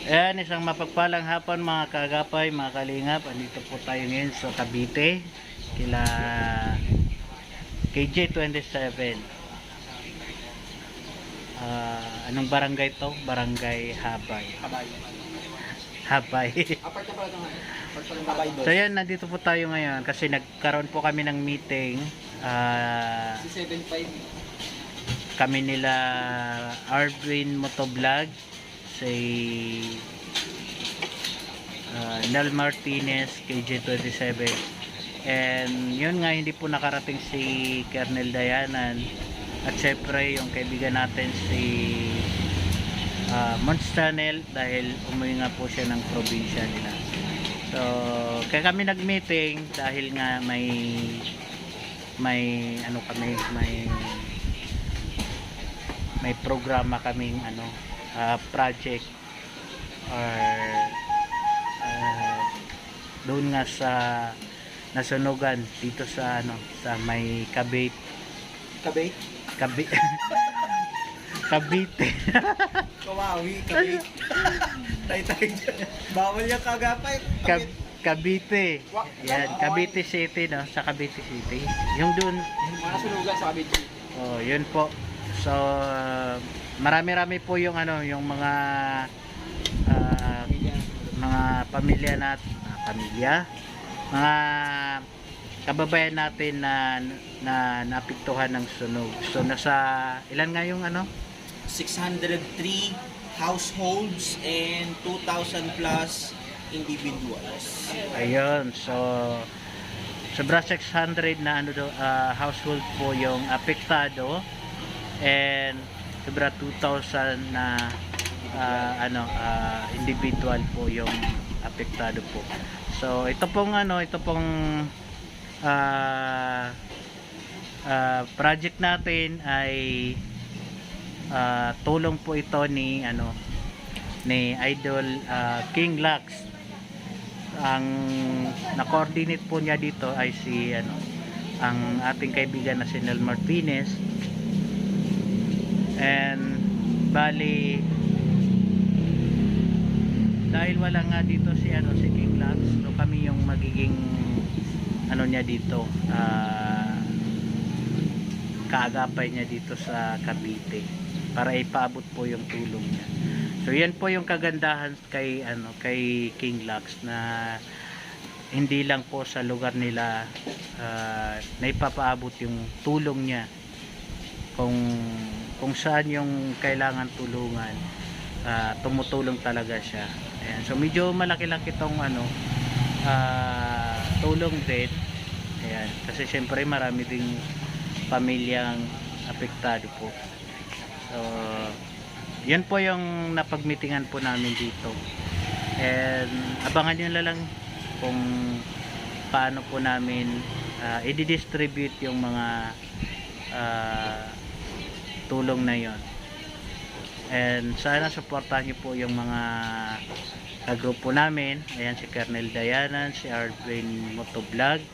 Ayan, isang mapagpalang hapon mga kagapay, mga kalingap. Andito po tayo ngayon sa Cavite, kila KJ27. Anong barangay to? Barangay Habay. Habay. Habay. Apart na pala ito nga. Apart pala ng Habay So yan, nandito po tayo ngayon kasi nagkaroon po kami ng meeting. Si 75. Kami nila Arvin Motovlog, si Nel Martinez, KJ27, and yun nga, hindi po nakarating si Kernel Dayanan, at syempre yung kaibigan natin si Mons Channel, dahil umuwi nga po siya ng probinsya nila. So kaya kami nag-meeting dahil nga may ano kami, may programa kaming project or doon nga sa nasunugan dito sa sa may Cavite. Cavite. Kawawi, Cavite. Tay-tay dyan. Bawal yung kagapay. Cavite. Yan, Cavite City, no? Sa Cavite City. Yung doon. Mga sunugan sa Cavite. Oh, yun po. So, marami-rami po yung yung mga pamilya mga kababayan natin na naapektuhan ng sunog. So nasa ilan nga yung 603 households and 2,000 plus individuals. Ayun, so sobra 600 na household po yung apektado, and sobra 2,000 na individual po yung apektado po. So ito pong project natin ay tulong po ito ni Idol King Lux. Ang na-coordinate po niya dito ay si ang ating kaibigan na si Nel Martinez, and bali dahil wala nga dito si King Lux, so kami yung magiging niya dito, kaagapay niya dito sa Cavite para ipaabot po yung tulong niya. So yan po yung kagandahan kay King Lux, na hindi lang po sa lugar nila na ipapaabot yung tulong niya, kung saan yung kailangan tulungan, tumutulong talaga siya. Ayan. So medyo malaki-laki itong tulong din. Ayan. Kasi syempre marami ding pamilyang apektado po. So yan po yung napagmitingan po namin dito, and abangan nyo na lang kung paano po namin i-distribute yung mga tulong na yon. And sana supportahan nyo po yung mga grupo namin. Ayan, si Kernel Dayanan, si Arvin Motovlog,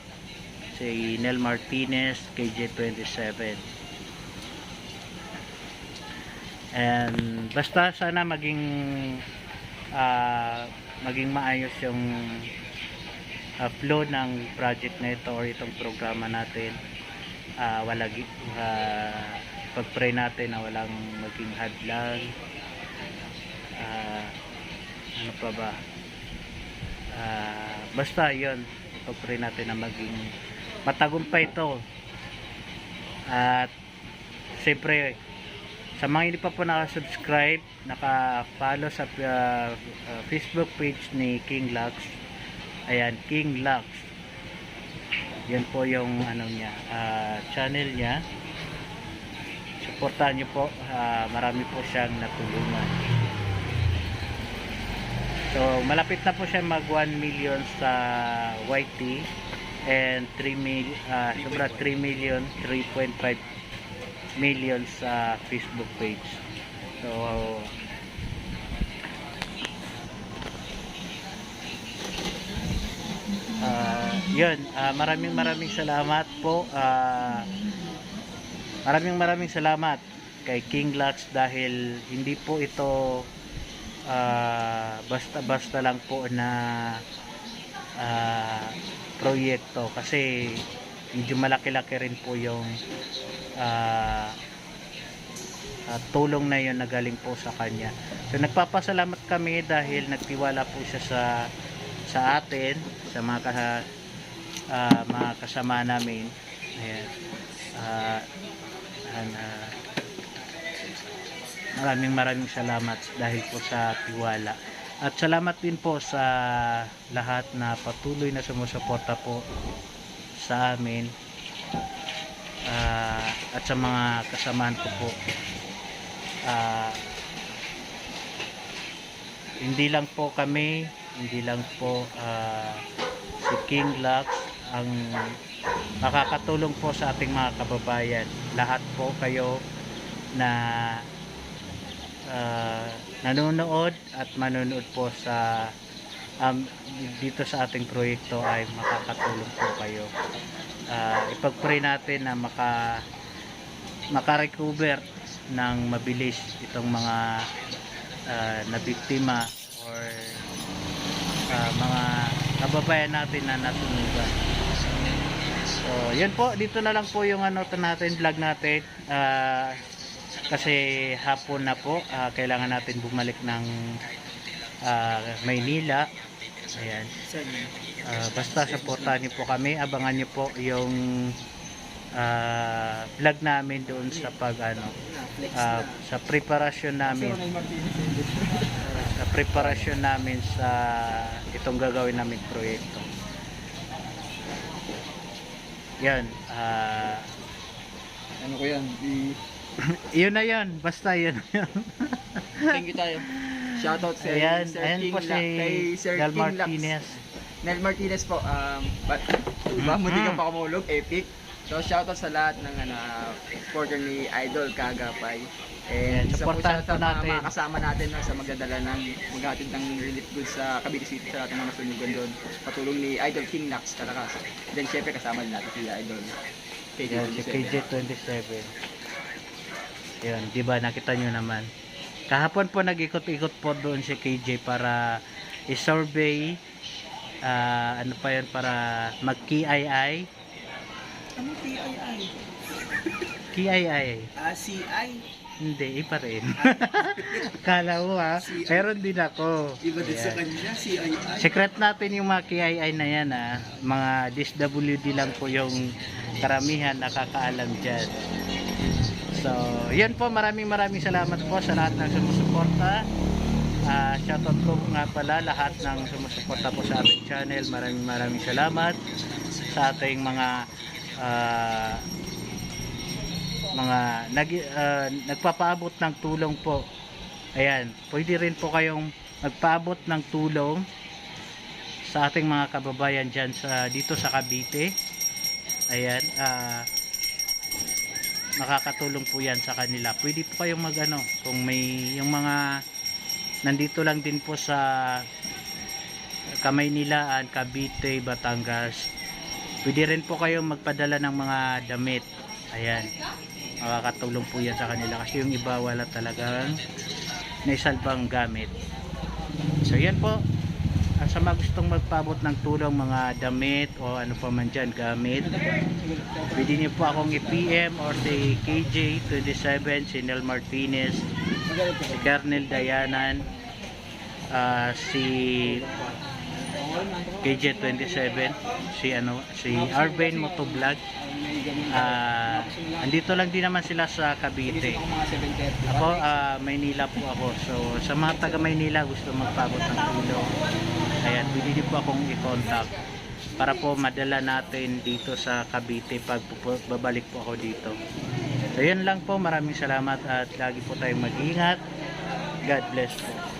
si Nel Martinez, KJ27. And basta sana maging maayos yung flow ng project na ito or itong programa natin. Pag-pray natin na walang maging hadlang. Ano pa ba? Basta yun, pag-pray natin na maging matagumpay ito. At siyempre, sa mga hindi pa po naka-subscribe, naka-follow sa Facebook page ni King Lux. Ayan, King Lux. Yan po yung channel niya. Suportahan nyo po, marami po siyang natulungan. So malapit na po siya mag 1 million sa YT, and 3 million 3.5 million sa Facebook page. So yun, maraming salamat po. Maraming salamat kay King Lux, dahil hindi po ito basta-basta lang po na proyekto, kasi medyo malaki-laki rin po yung tulong na yun na galing po sa kanya. So nagpapasalamat kami dahil nagtiwala po siya sa atin, sa mga kasama namin. Ayan. Maraming salamat dahil po sa tiwala. At salamat din po sa lahat na patuloy na sumusuporta po sa amin, at sa mga kasamahan ko po. Hindi lang po kami, hindi lang po si King Lux ang makakatulong po sa ating mga kababayan. Lahat po kayo na nanonood at manonood po sa dito sa ating proyekto ay makakatulong po kayo. Ipag-pray natin na makarecover ng mabilis itong mga nabiktima or mga kababayan natin na nasunugan. So, yun po, dito na lang po yung vlog natin. Kasi hapon na po, kailangan natin bumalik ng Maynila. Ayan. Basta supportahan niyo po kami, abangan niyo po yung vlog namin doon sa sa preparasyon namin, sa itong gagawin namin proyekto. Yan, Ano ko yan? yun na yun, basta yun. Thank you tayo. Shoutout sa Ayan, Sir ayan King po si kay Sir Del King Lux. Martinez. Nel Martinez po, munti kang pakamulog, epic. So shoutout sa lahat ng supporter ni Idol Kagapay. Ayan, And isa po supportahan siya sa po natin. mga kasama natin sa magdadala ng maghatid ng relief goods sa Cavite City sa ating mga sunugan doon. Patulong ni Idol King Lux Talakas. Then syempre kasama din natin si Idol Yan, si KJ27. Yan, di ba nakita nyo naman. Kahapon po nag-ikot-ikot po doon si KJ para i-survey, ano pa yan, para mag-KII. Ano PII? KII. CI? Hindi, iba rin. Kala mo meron din ako. Iba din sa Ayan. kanya, CII. Secret natin yung mga KII na yan mga DSWD lang po yung karamihan nakakaalam dyan. So, yan po, maraming salamat po sa lahat ng sumusuporta. Shoutout ko nga pala lahat ng sumusuporta po sa ating channel. Maraming salamat sa ating mga nagpapaabot ng tulong po. Ayan, pwede rin po kayong magpaabot ng tulong sa ating mga kababayan dyan dito sa Cavite. Ayan, makakatulong po yan sa kanila. Pwede po kayong kung may yung mga nandito lang din po sa Kamaynilaan, Cavite, Batangas, pwede rin po kayong magpadala ng mga damit. Ayan, makakatulong po yan sa kanila kasi yung iba wala talagang naisalbang gamit. So yan po, sa mga gustong magpaabot ng tulong, mga damit o ano pa man dyan gamit, pwede niyo po akong i-PM or si KJ27, si Nel Martinez, si Kernel Dayanan, si KJ27, si Arvin Motovlog. Andito lang din naman sila sa Cavite. Ako, Maynila po ako. So sa mga taga Maynila gusto magpaabot ng tulong, ayan, pwede niyo po akong i-contact para po madala natin dito sa Cavite pag babalik po ako dito. So yun lang po, maraming salamat at lagi po tayong mag-ingat. God bless po.